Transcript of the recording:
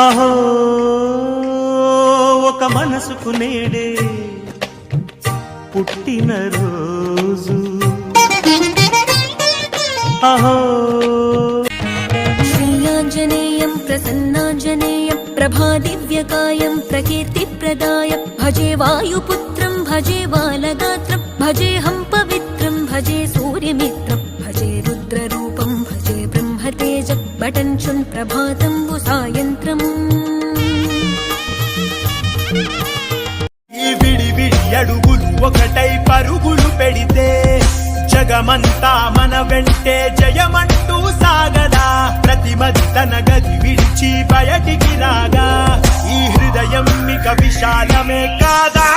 అహో ఒక మనసుకు నేడే పుట్టిన రోజు అహో శ్రీయాంజనేయం ప్రసన్నాంజనేయం ప్రభాదివ్యకాయం ప్రకీర్తిప్రదాయ భజే వాయుపుత్రం భజే బాలగాత్రం భజేహం పవిత్రం భజే సూర్యమిత్రం భజే రుద్రరూపం భజే బ్రహ్మతేజ బటంచున్ ప్రభాతంబు సాయంత్రం. ఈ విడి విడి అడుగులు ఒకటై పరుగులు పెడితే జగమంతా మన వెంటే జయమంటూ సాగదా. ప్రతిమది తన గది విడిచి బయటికి రాగా ఈ హృదయం మిక విశాలమే కాదా.